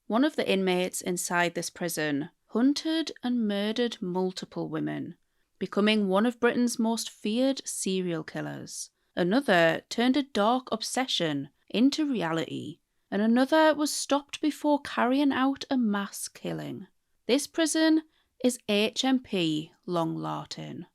One of the inmates inside this prison hunted and murdered multiple women, becoming one of Britain's most feared serial killers. Another turned a dark obsession into reality, and another was stopped before carrying out a mass killing. This prison is HMP Long Lartin.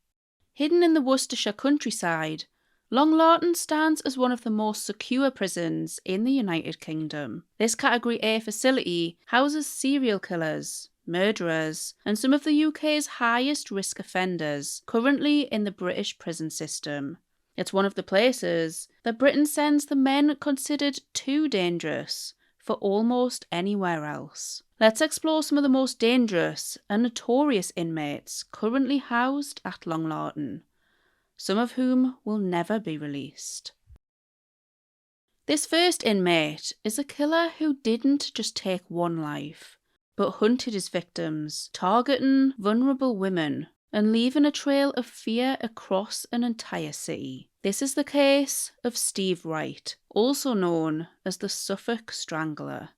Hidden in the Worcestershire countryside, Long Lartin stands as one of the most secure prisons in the United Kingdom. This Category A facility houses serial killers, murderers, and some of the UK's highest risk offenders currently in the British prison system. It's one of the places that Britain sends the men considered too dangerous for almost anywhere else. Let's explore some of the most dangerous and notorious inmates currently housed at Long Lartin, some of whom will never be released. This first inmate is a killer who didn't just take one life, but hunted his victims, targeting vulnerable women and leaving a trail of fear across an entire city. This is the case of Steve Wright, also known as the Suffolk Strangler.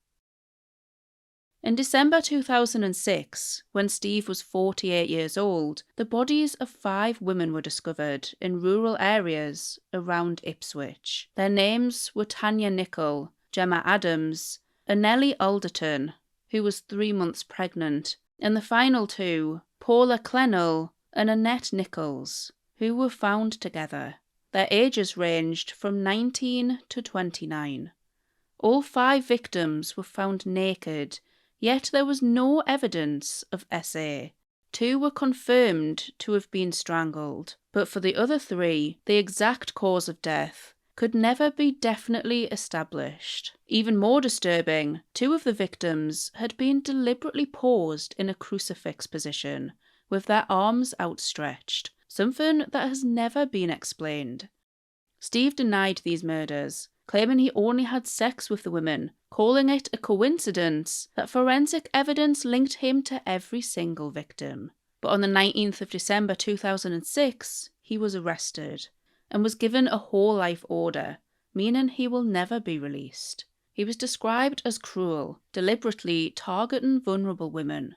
In December 2006, when Steve was 48 years old, the bodies of 5 women were discovered in rural areas around Ipswich. Their names were Tanya Nicol, Gemma Adams, and Nellie Alderton, who was 3 months pregnant, and the final 2, Paula Clennell and Annette Nichols, who were found together. Their ages ranged from 19 to 29. All 5 victims were found naked, yet there was no evidence of SA. 2 were confirmed to have been strangled, but for the other 3, the exact cause of death could never be definitely established. Even more disturbing, 2 of the victims had been deliberately paused in a crucifix position, with their arms outstretched, something that has never been explained. Steve denied these murders, claiming he only had sex with the women, calling it a coincidence that forensic evidence linked him to every single victim. But on the 19th of December 2006, he was arrested and was given a whole life order, meaning he will never be released. He was described as cruel, deliberately targeting vulnerable women.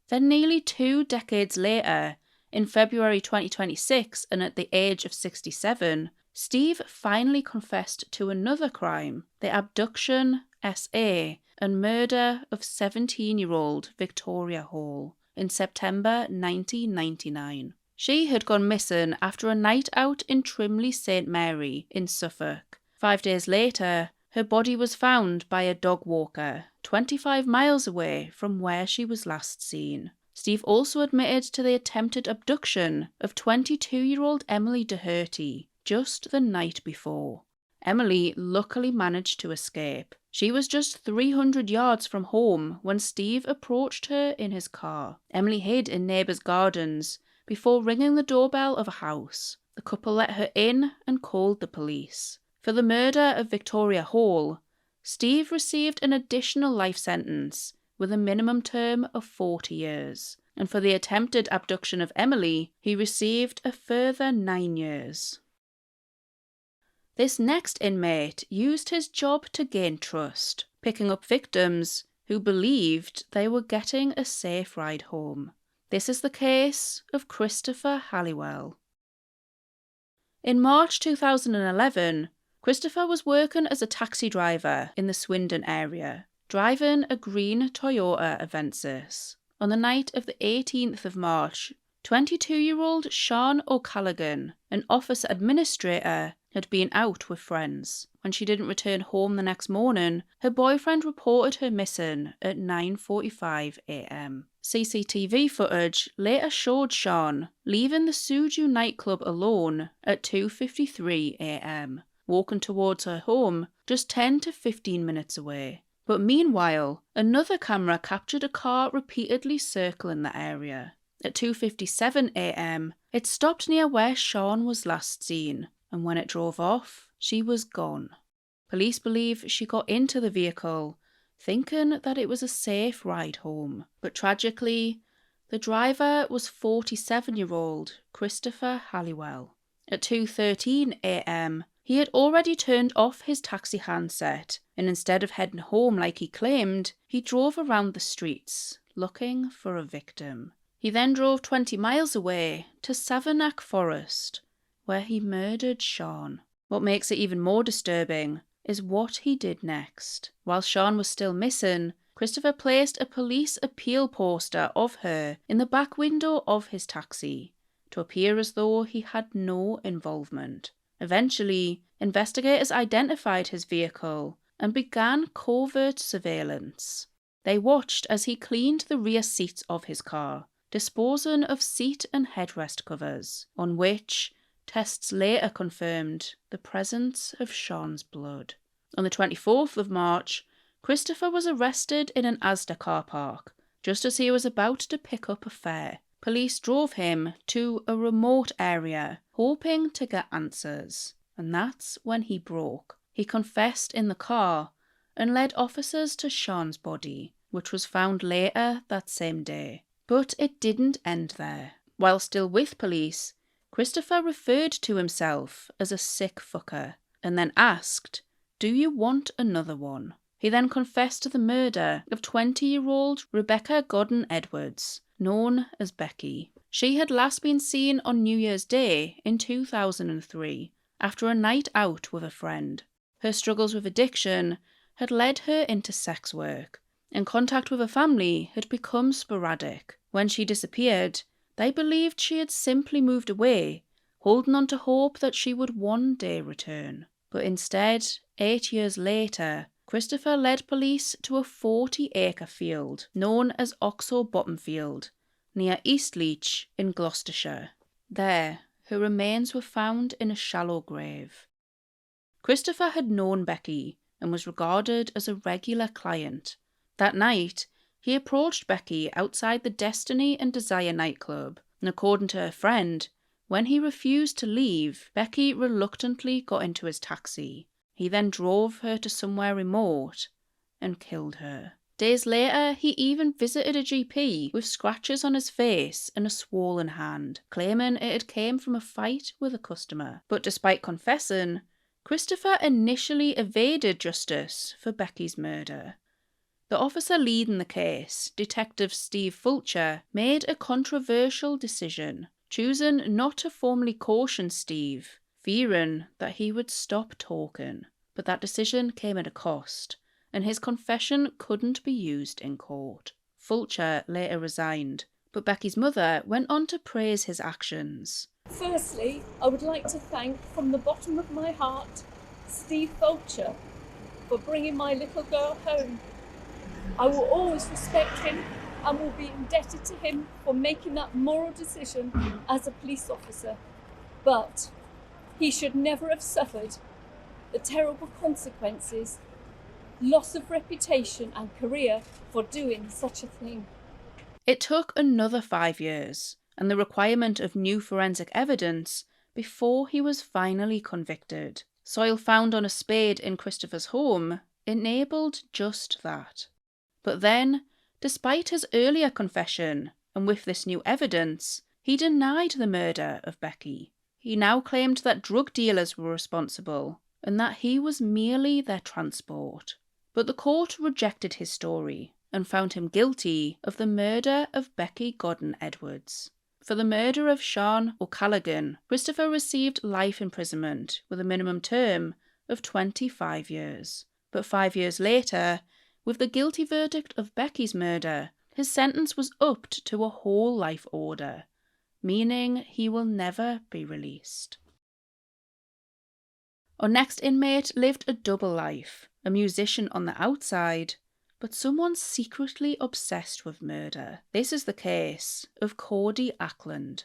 Then nearly 2 decades later, in February 2026 and at the age of 67, Steve finally confessed to another crime, the abduction, SA, and murder of 17-year-old Victoria Hall in September 1999. She had gone missing after a night out in Trimley St Mary in Suffolk. 5 days later, her body was found by a dog walker 25 miles away from where she was last seen. Steve also admitted to the attempted abduction of 22-year-old Emily Doherty just the night before. Emily luckily managed to escape. She was just 300 yards from home when Steve approached her in his car. Emily hid in neighbours' gardens before ringing the doorbell of a house. The couple let her in and called the police. For the murder of Victoria Hall, Steve received an additional life sentence with a minimum term of 40 years. And for the attempted abduction of Emily, he received a further 9 years. This next inmate used his job to gain trust, picking up victims who believed they were getting a safe ride home. This is the case of Christopher Halliwell. In March 2011, Christopher was working as a taxi driver in the Swindon area, driving a green Toyota Avensis. On the night of the 18th of March, 22-year-old Sean O'Callaghan, an office administrator, had been out with friends. When she didn't return home the next morning, her boyfriend reported her missing at 9:45 a.m. CCTV footage later showed Sean leaving the Suju nightclub alone at 2:53 a.m, walking towards her home just 10 to 15 minutes away. But meanwhile, another camera captured a car repeatedly circling the area. At 2:57 a.m, it stopped near where Sean was last seen, and when it drove off, she was gone. Police believe she got into the vehicle, thinking that it was a safe ride home. But tragically, the driver was 47-year-old Christopher Halliwell. At 2:13 a.m, He had already turned off his taxi handset, and instead of heading home like he claimed, he drove around the streets, looking for a victim. He then drove 20 miles away to Savernake Forest, where he murdered Sean. What makes it even more disturbing is what he did next. While Sean was still missing, Christopher placed a police appeal poster of her in the back window of his taxi to appear as though he had no involvement. Eventually, investigators identified his vehicle and began covert surveillance. They watched as he cleaned the rear seats of his car, disposing of seat and headrest covers, on which tests later confirmed the presence of Sean's blood. On the 24th of March, Christopher was arrested in an Asda car park, just as he was about to pick up a fare. Police drove him to a remote area, hoping to get answers. And that's when he broke. He confessed in the car and led officers to Sean's body, which was found later that same day. But it didn't end there. While still with police, Christopher referred to himself as a sick fucker and then asked, "Do you want another one?" He then confessed to the murder of 20-year-old Rebecca Godden Edwards, known as Becky. She had last been seen on New Year's Day in 2003 after a night out with a friend. Her struggles with addiction had led her into sex work, and contact with her family had become sporadic. When she disappeared, they believed she had simply moved away, holding on to hope that she would one day return. But instead, 8 years later, Christopher led police to a 40-acre field known as Oxo Bottom Field, near Eastleach in Gloucestershire. There, her remains were found in a shallow grave. Christopher had known Becky and was regarded as a regular client. That night, he approached Becky outside the Destiny and Desire nightclub, and according to her friend, when he refused to leave, Becky reluctantly got into his taxi. He then drove her to somewhere remote and killed her. Days later, he even visited a GP with scratches on his face and a swollen hand, claiming it had came from a fight with a customer. But despite confessing, Christopher initially evaded justice for Becky's murder. The officer leading the case, Detective Steve Fulcher, made a controversial decision, choosing not to formally caution Steve, fearing that he would stop talking. But that decision came at a cost, and his confession couldn't be used in court. Fulcher later resigned, but Becky's mother went on to praise his actions. Firstly, I would like to thank from the bottom of my heart Steve Fulcher for bringing my little girl home. I will always respect him and will be indebted to him for making that moral decision as a police officer. But he should never have suffered the terrible consequences, loss of reputation and career for doing such a thing. It took another 5 years and the requirement of new forensic evidence before he was finally convicted. Soil found on a spade in Christopher's home enabled just that. But then, despite his earlier confession, and with this new evidence, he denied the murder of Becky. He now claimed that drug dealers were responsible, and that he was merely their transport. But the court rejected his story, and found him guilty of the murder of Becky Godden Edwards. For the murder of Sean O'Callaghan, Christopher received life imprisonment with a minimum term of 25 years. But 5 years later, with the guilty verdict of Becky's murder, his sentence was upped to a whole life order, meaning he will never be released. Our next inmate lived a double life, a musician on the outside, but someone secretly obsessed with murder. This is the case of Cody Ackland.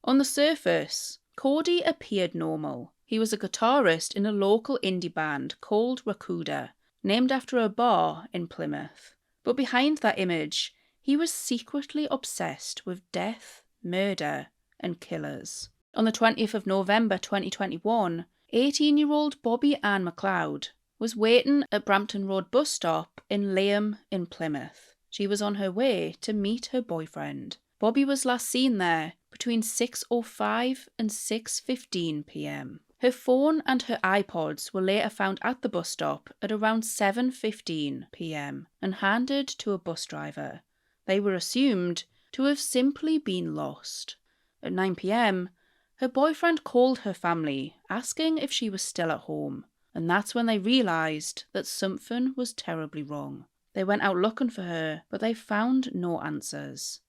On the surface, Cody appeared normal. He was a guitarist in a local indie band called Rakuda, named after a bar in Plymouth. But behind that image, he was secretly obsessed with death, murder, and killers. On the 20th of November 2021, 18-year-old Bobbi-Anne McLeod was waiting at Brampton Road bus stop in Lyburd in Plymouth. She was on her way to meet her boyfriend. Bobby was last seen there between 6:05 and 6:15 p.m. Her phone and her iPods were later found at the bus stop at around 7:15 p.m. and handed to a bus driver. They were assumed to have simply been lost. At 9 p.m, her boyfriend called her family asking if she was still at home, and that's when they realised that something was terribly wrong. They went out looking for her, but they found no answers.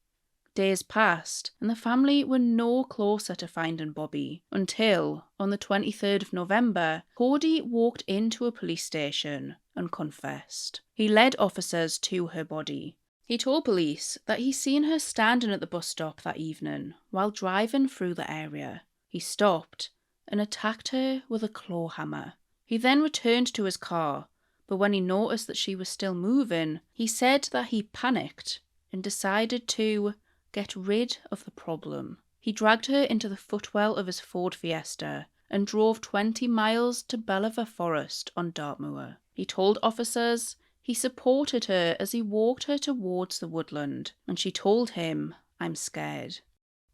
Days passed, and the family were no closer to finding Bobbi until, on the 23rd of November, Cody walked into a police station and confessed. He led officers to her body. He told police that he seen her standing at the bus stop that evening while driving through the area. He stopped and attacked her with a claw hammer. He then returned to his car, but when he noticed that she was still moving, he said that he panicked and decided to get rid of the problem. He dragged her into the footwell of his Ford Fiesta and drove 20 miles to Belvoir Forest on Dartmoor. He told officers he supported her as he walked her towards the woodland, and she told him, "I'm scared."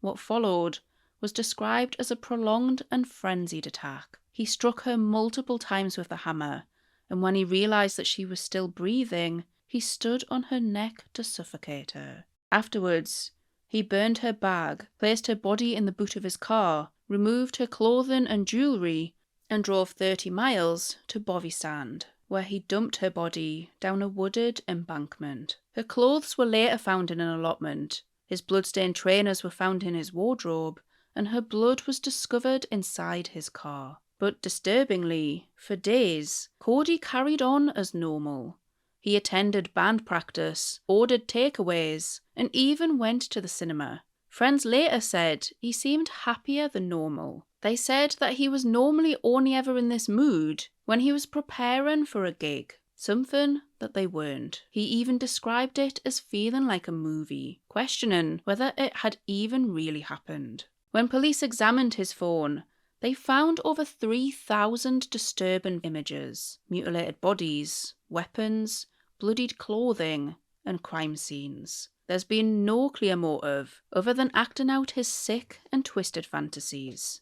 What followed was described as a prolonged and frenzied attack. He struck her multiple times with the hammer, and when he realised that she was still breathing, he stood on her neck to suffocate her. Afterwards, he burned her bag, placed her body in the boot of his car, removed her clothing and jewellery, and drove 30 miles to Bobbi-Anne, where he dumped her body down a wooded embankment. Her clothes were later found in an allotment, his bloodstained trainers were found in his wardrobe, and her blood was discovered inside his car. But disturbingly, for days, Cody carried on as normal. He attended band practice, ordered takeaways, and even went to the cinema. Friends later said he seemed happier than normal. They said that he was normally only ever in this mood when he was preparing for a gig, something that they weren't. He even described it as feeling like a movie, questioning whether it had even really happened. When police examined his phone, they found over 3,000 disturbing images, mutilated bodies, weapons, bloodied clothing, and crime scenes. There's been no clear motive other than acting out his sick and twisted fantasies.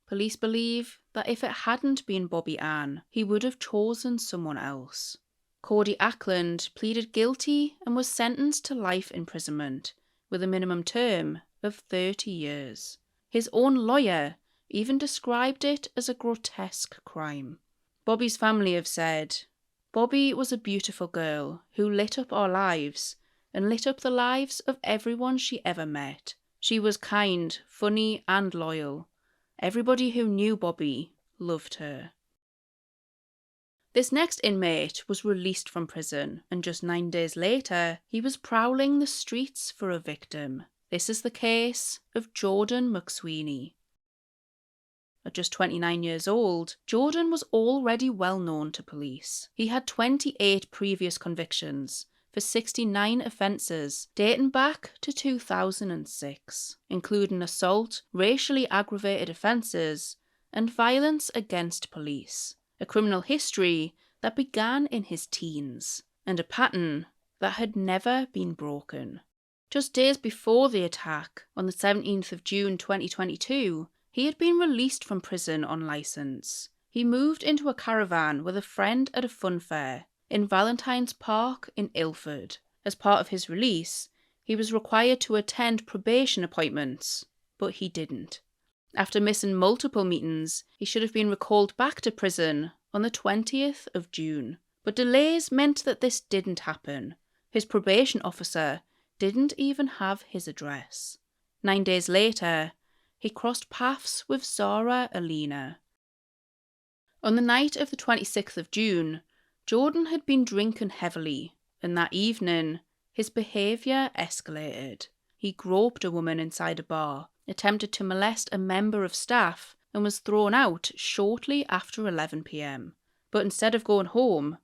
Police believe that if it hadn't been Bobbi-Anne, he would have chosen someone else. Cody Ackland pleaded guilty and was sentenced to life imprisonment with a minimum term of 30 years. His own lawyer even described it as a grotesque crime. Bobbi's family have said, "Bobbi was a beautiful girl who lit up our lives and lit up the lives of everyone she ever met. She was kind, funny, and loyal. Everybody who knew Bobbi loved her." This next inmate was released from prison, and just 9 days later, he was prowling the streets for a victim. This is the case of Jordan McSweeney. At just 29 years old, Jordan was already well known to police. He had 28 previous convictions for 69 offences dating back to 2006, including assault, racially aggravated offences, and violence against police. A criminal history that began in his teens, and a pattern that had never been broken. Just days before the attack, on the 17th of June 2022, he had been released from prison on licence. He moved into a caravan with a friend at a fun fair in Valentine's Park in Ilford. As part of his release, he was required to attend probation appointments, but he didn't. After missing multiple meetings, he should have been recalled back to prison on the 20th of June. But delays meant that this didn't happen. His probation officer didn't even have his address. 9 days later, he crossed paths with Zara Aleena. On the night of the 26th of June, Jordan had been drinking heavily, and that evening, his behaviour escalated. He groped a woman inside a bar, attempted to molest a member of staff, and was thrown out shortly after 11 p.m. But instead of going home,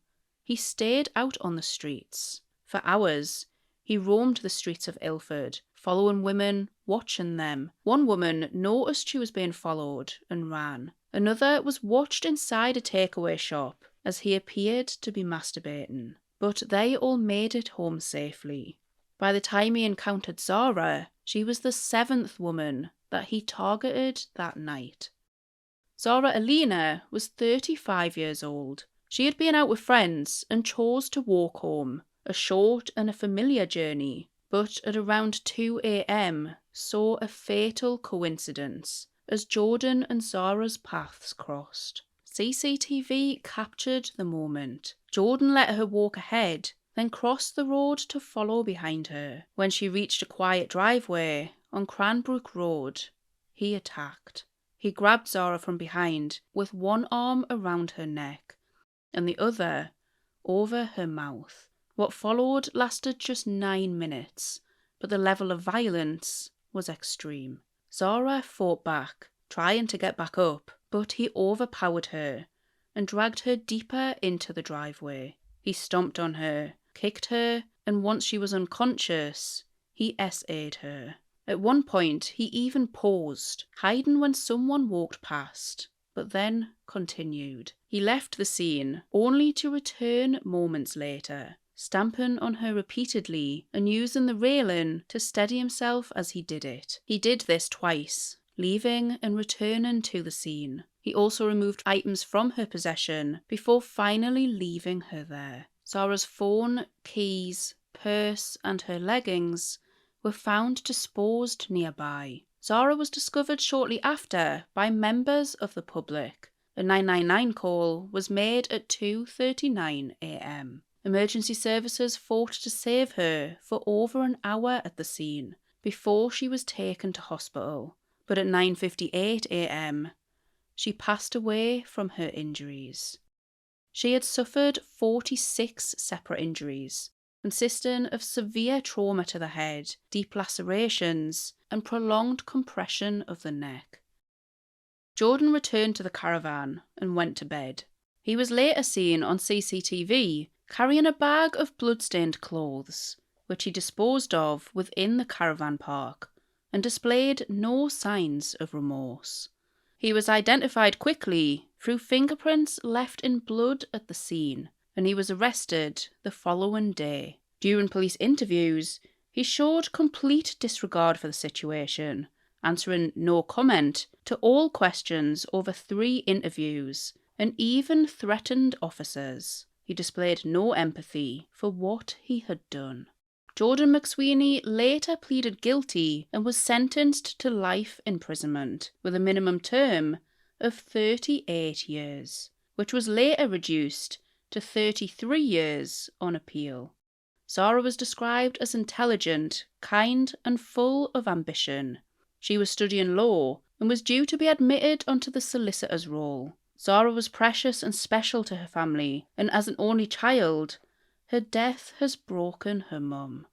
he stayed out on the streets. For hours, he roamed the streets of Ilford, following women, watching them. One woman noticed she was being followed and ran. Another was watched inside a takeaway shop as he appeared to be masturbating. But they all made it home safely. By the time he encountered Zara, she was the 7th woman that he targeted that night. Zara Aleena was 35 years old. She had been out with friends and chose to walk home, a short and a familiar journey, but at around 2 a.m. saw a fatal coincidence as Jordan and Zara's paths crossed. CCTV captured the moment. Jordan let her walk ahead, then crossed the road to follow behind her. When she reached a quiet driveway on Cranbrook Road, he attacked. He grabbed Zara from behind with one arm around her neck and the other over her mouth. What followed lasted just 9 minutes, but the level of violence was extreme. Zara fought back, trying to get back up, but he overpowered her and dragged her deeper into the driveway. He stomped on her, kicked her, and once she was unconscious, he SA'd her. At one point, he even paused, hiding when someone walked past, but then continued. He left the scene, only to return moments later, stamping on her repeatedly and using the railing to steady himself as he did it. He did this twice, leaving and returning to the scene. He also removed items from her possession before finally leaving her there. Zara's phone, keys, purse, and her leggings were found disposed nearby. Zara was discovered shortly after by members of the public. A 999 call was made at 2:39 a.m. Emergency services fought to save her for over an hour at the scene before she was taken to hospital, but at 9:58 a.m. she passed away from her injuries. She had suffered 46 separate injuries, consisting of severe trauma to the head, deep lacerations, and prolonged compression of the neck. Jordan returned to the caravan and went to bed. He was later seen on CCTV carrying a bag of blood-stained clothes, which he disposed of within the caravan park, and displayed no signs of remorse. He was identified quickly through fingerprints left in blood at the scene, and he was arrested the following day. During police interviews, he showed complete disregard for the situation, answering no comment to all questions over 3 interviews, and even threatened officers. He displayed no empathy for what he had done. Jordan McSweeney later pleaded guilty and was sentenced to life imprisonment with a minimum term of 38 years, which was later reduced to 33 years on appeal. Zara was described as intelligent, kind, and full of ambition. She was studying law and was due to be admitted onto the solicitor's roll. Zara was precious and special to her family, and as an only child, her death has broken her mum.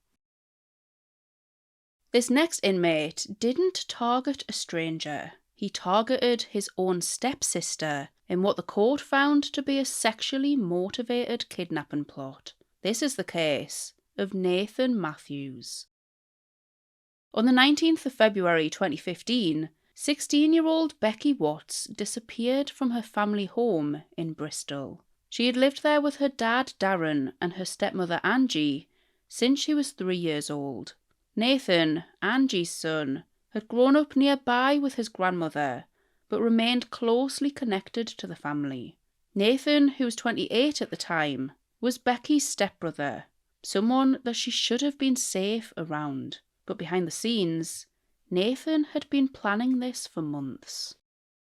This next inmate didn't target a stranger. He targeted his own stepsister in what the court found to be a sexually motivated kidnapping plot. This is the case of Nathan Matthews. On the 19th of February 2015, 16-year-old Becky Watts disappeared from her family home in Bristol. She had lived there with her dad Darren and her stepmother Angie since she was 3 years old. Nathan, Angie's son, had grown up nearby with his grandmother, but remained closely connected to the family. Nathan, who was 28 at the time, was Becky's stepbrother, someone that she should have been safe around. But behind the scenes, Nathan had been planning this for months.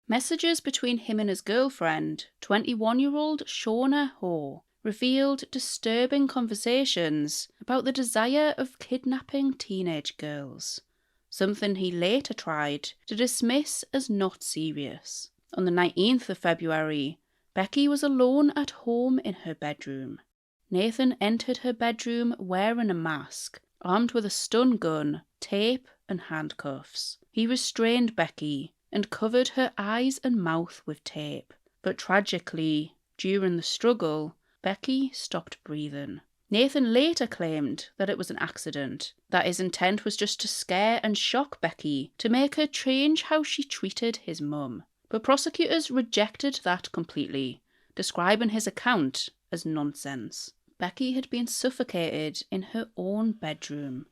Messages between him and his girlfriend, 21-year-old Shauna Ho, revealed disturbing conversations about the desire of kidnapping teenage girls, something he later tried to dismiss as not serious. On the 19th of February, Becky was alone at home in her bedroom. Nathan entered her bedroom wearing a mask, armed with a stun gun, tape, and handcuffs. He restrained Becky and covered her eyes and mouth with tape. But tragically, during the struggle, Becky stopped breathing. Nathan later claimed that it was an accident, that his intent was just to scare and shock Becky to make her change how she treated his mum. But prosecutors rejected that completely, describing his account as nonsense. Becky had been suffocated in her own bedroom,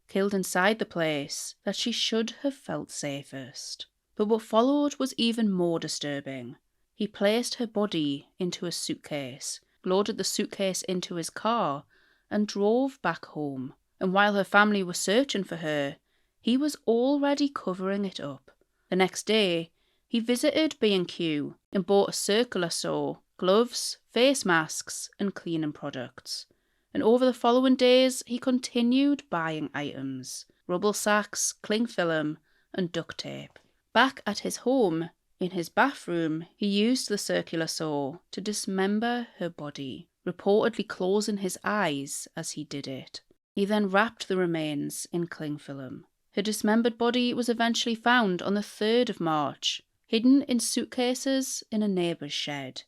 killed inside the place that she should have felt safest. But what followed was even more disturbing. He placed her body into a suitcase, loaded the suitcase into his car, and drove back home. And while her family were searching for her, he was already covering it up. The next day, he visited B&Q and bought a circular saw, gloves, face masks, and cleaning products. And over the following days, he continued buying items: rubble sacks, cling film, and duct tape. Back at his home, in his bathroom, he used the circular saw to dismember her body, reportedly closing his eyes as he did it. He then wrapped the remains in cling film. Her dismembered body was eventually found on the 3rd of March, hidden in suitcases in a neighbour's shed.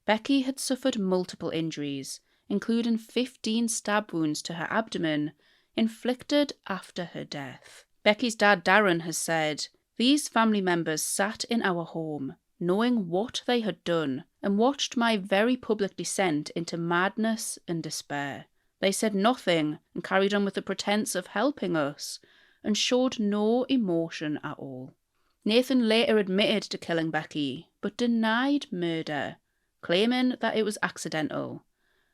Becky had suffered multiple injuries, including 15 stab wounds to her abdomen, inflicted after her death. Becky's dad, Darren, has said, "These family members sat in our home, knowing what they had done, and watched my very public descent into madness and despair. They said nothing and carried on with the pretense of helping us, and showed no emotion at all." Nathan later admitted to killing Becky, but denied murder, claiming that it was accidental.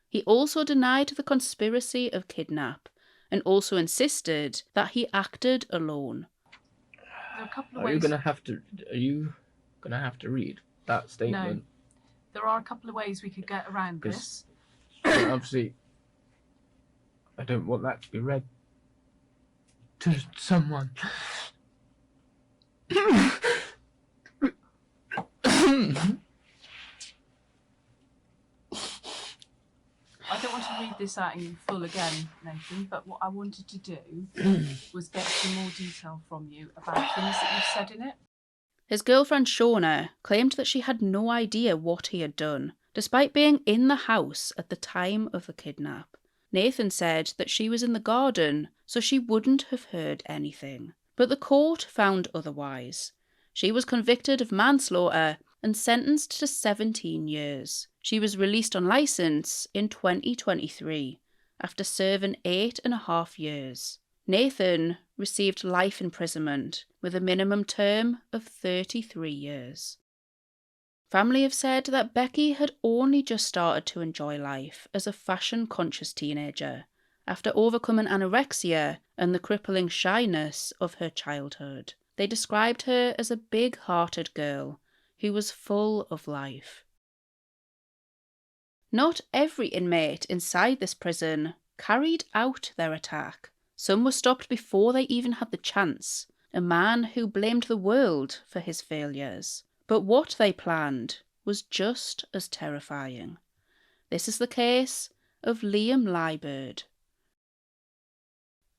He also denied the conspiracy of kidnap, and also insisted that he acted alone. There are a couple of ways. Are you gonna have to read that statement? No. There are a couple of ways we could get around this. Obviously, I don't want that to be read to someone. I don't want to read this out in full again, Nathan, but what I wanted to do was get some more detail from you about things that you've said in it. His girlfriend Shauna claimed that she had no idea what he had done, despite being in the house at the time of the kidnap. Nathan said that she was in the garden, so she wouldn't have heard anything. But the court found otherwise. She was convicted of manslaughter and sentenced to 17 years. She was released on licence in 2023 after serving 8.5 years. Nathan received life imprisonment with a minimum term of 33 years. Family have said that Becky had only just started to enjoy life as a fashion-conscious teenager after overcoming anorexia and the crippling shyness of her childhood. They described her as a big-hearted girl who was full of life. Not every inmate inside this prison carried out their attack. Some were stopped before they even had the chance, a man who blamed the world for his failures. But what they planned was just as terrifying. This is the case of Liam Lyburd.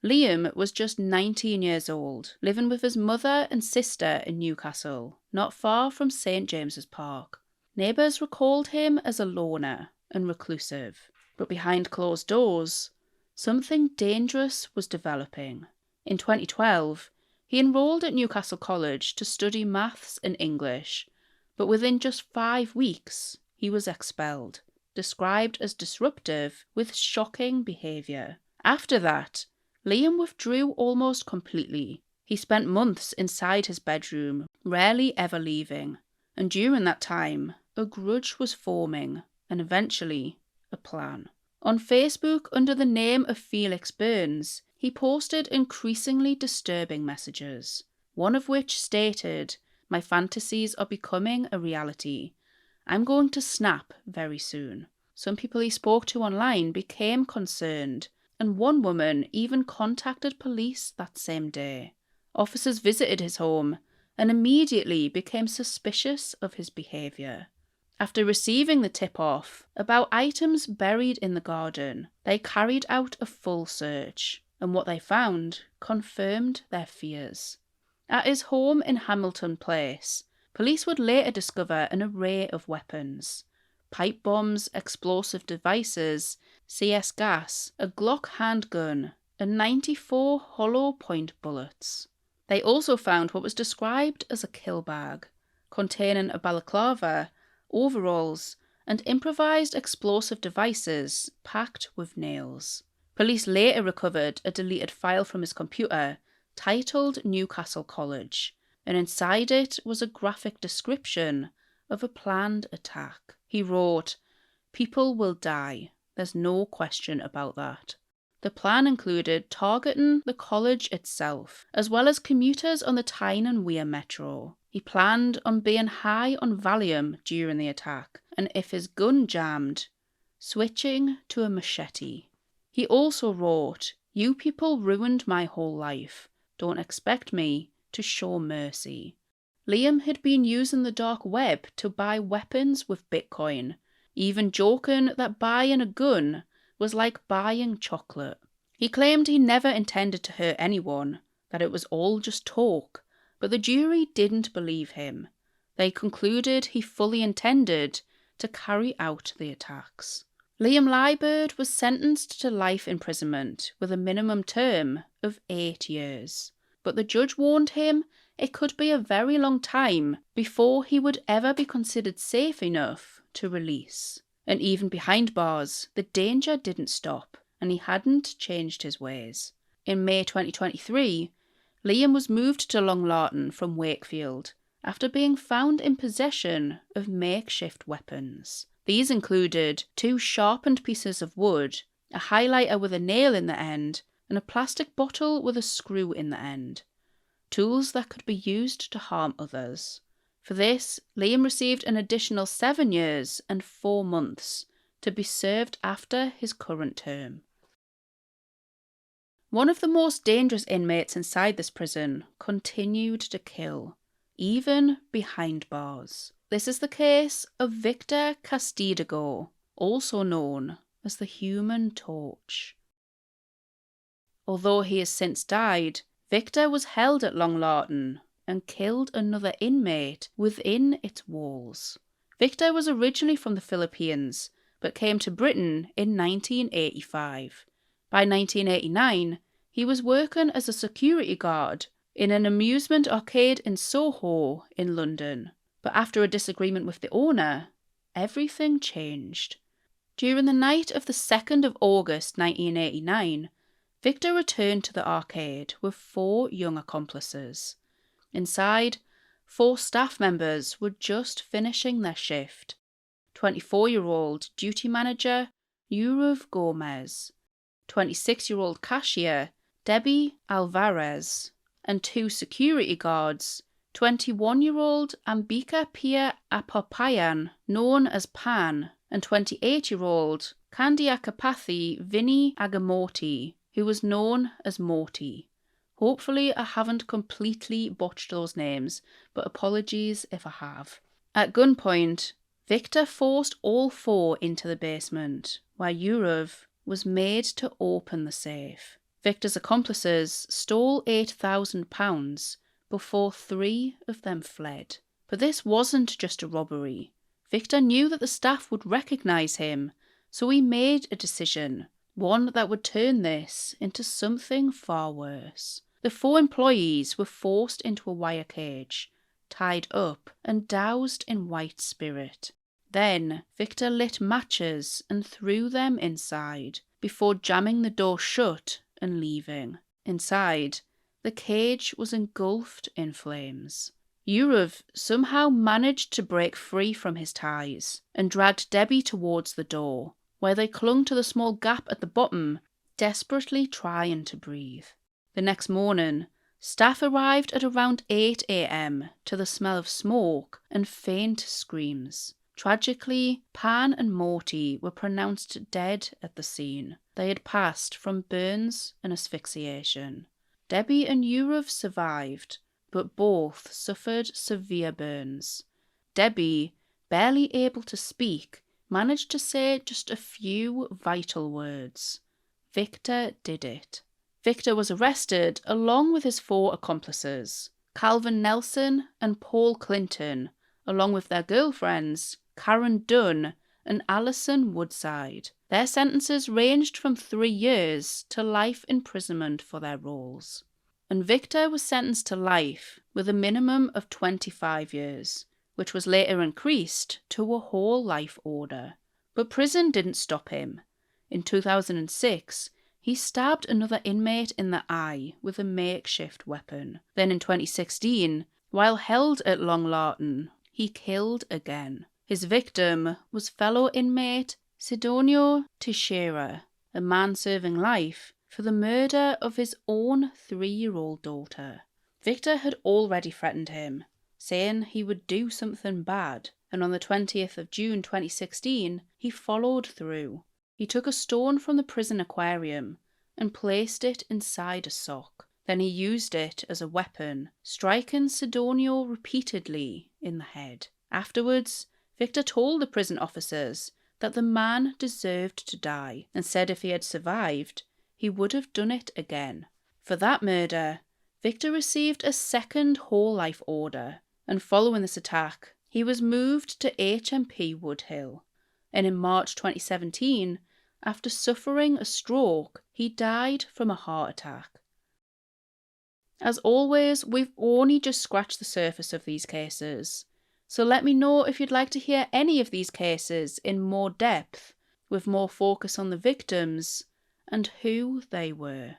Liam was just 19 years old, living with his mother and sister in Newcastle, not far from St James's Park. Neighbours recalled him as a loner and reclusive, but behind closed doors, something dangerous was developing. In 2012, he enrolled at Newcastle College to study maths and English, but within just 5 weeks, he was expelled, described as disruptive with shocking behaviour. After that, Liam withdrew almost completely. He spent months inside his bedroom, rarely ever leaving, and during that time, a grudge was forming, and eventually, a plan. On Facebook, under the name of Felix Burns, he posted increasingly disturbing messages, one of which stated, "My fantasies are becoming a reality. I'm going to snap very soon." Some people he spoke to online became concerned, and one woman even contacted police that same day. Officers visited his home and immediately became suspicious of his behaviour. After receiving the tip-off about items buried in the garden, they carried out a full search, and what they found confirmed their fears. At his home in Hamilton Place, police would later discover an array of weapons: pipe bombs, explosive devices, CS gas, a Glock handgun, and 94 hollow-point bullets. They also found what was described as a kill bag, containing a balaclava, overalls, and improvised explosive devices packed with nails. Police later recovered a deleted file from his computer titled Newcastle College, and inside it was a graphic description of a planned attack. He wrote, "People will die. There's no question about that." The plan included targeting the college itself, as well as commuters on the Tyne and Wear metro. He planned on being high on Valium during the attack, and if his gun jammed, switching to a machete. He also wrote, "You people ruined my whole life. Don't expect me to show mercy." Liam had been using the dark web to buy weapons with Bitcoin, even joking that buying a gun was like buying chocolate. He claimed he never intended to hurt anyone, that it was all just talk, but the jury didn't believe him. They concluded he fully intended to carry out the attacks. Liam Lyburd was sentenced to life imprisonment with a minimum term of 8 years, but the judge warned him it could be a very long time before he would ever be considered safe enough to release. And even behind bars, the danger didn't stop, and he hadn't changed his ways. In May 2023, Liam was moved to Long Lartin from Wakefield after being found in possession of makeshift weapons. These included 2 sharpened pieces of wood, a highlighter with a nail in the end, and a plastic bottle with a screw in the end. Tools that could be used to harm others. For this, Liam received an additional 7 years and 4 months to be served after his current term. One of the most dangerous inmates inside this prison continued to kill, even behind bars. This is the case of Victor Castigador, also known as the Human Torch. Although he has since died, Victor was held at Long Lartin and killed another inmate within its walls. Victor was originally from the Philippines, but came to Britain in 1985. By 1989, he was working as a security guard in an amusement arcade in Soho in London. But after a disagreement with the owner, everything changed. During the night of the 2nd of August 1989, Victor returned to the arcade with 4 young accomplices. Inside, 4 staff members were just finishing their shift. 24-year-old duty manager Yurav Gomez, 26-year-old cashier Debbie Alvarez, and 2 security guards, 21-year-old Ambika Pia Apopayan, known as Pan, and 28-year-old Kandiakapathi Vinny Agamorti, who was known as Morty. Hopefully I haven't completely botched those names, but apologies if I have. At gunpoint, Victor forced all 4 into the basement, where Yurav was made to open the safe. Victor's accomplices stole £8,000 before 3 of them fled. But this wasn't just a robbery. Victor knew that the staff would recognise him, so he made a decision, one that would turn this into something far worse. The 4 employees were forced into a wire cage, tied up and doused in white spirit. Then Victor lit matches and threw them inside, before jamming the door shut and leaving. Inside, the cage was engulfed in flames. Yurav somehow managed to break free from his ties and dragged Debbie towards the door, where they clung to the small gap at the bottom, desperately trying to breathe. The next morning, staff arrived at around 8 a.m. to the smell of smoke and faint screams. Tragically, Pan and Morty were pronounced dead at the scene. They had passed from burns and asphyxiation. Debbie and Yurav survived, but both suffered severe burns. Debbie, barely able to speak, managed to say just a few vital words. Victor did it. Victor was arrested along with his 4 accomplices, Calvin Nelson and Paul Clinton, along with their girlfriends, Karen Dunn and Alison Woodside. Their sentences ranged from 3 years to life imprisonment for their roles. And Victor was sentenced to life with a minimum of 25 years, which was later increased to a whole life order. But prison didn't stop him. In 2006, he stabbed another inmate in the eye with a makeshift weapon. Then in 2016, While held at Long Lartin, he killed again. His victim was fellow inmate Sidonio Teixeira, a man serving life for the murder of his own 3-year-old daughter. Victor had already threatened him, saying he would do something bad, and on the 20th of June 2016, he followed through. He took a stone from the prison aquarium and placed it inside a sock. Then he used it as a weapon, striking Sidonio repeatedly in the head. Afterwards, Victor told the prison officers that the man deserved to die and said if he had survived, he would have done it again. For that murder, Victor received a second whole life order, and following this attack, he was moved to HMP Woodhill. And in March 2017, after suffering a stroke, he died from a heart attack. As always, we've only just scratched the surface of these cases, so let me know if you'd like to hear any of these cases in more depth, with more focus on the victims and who they were.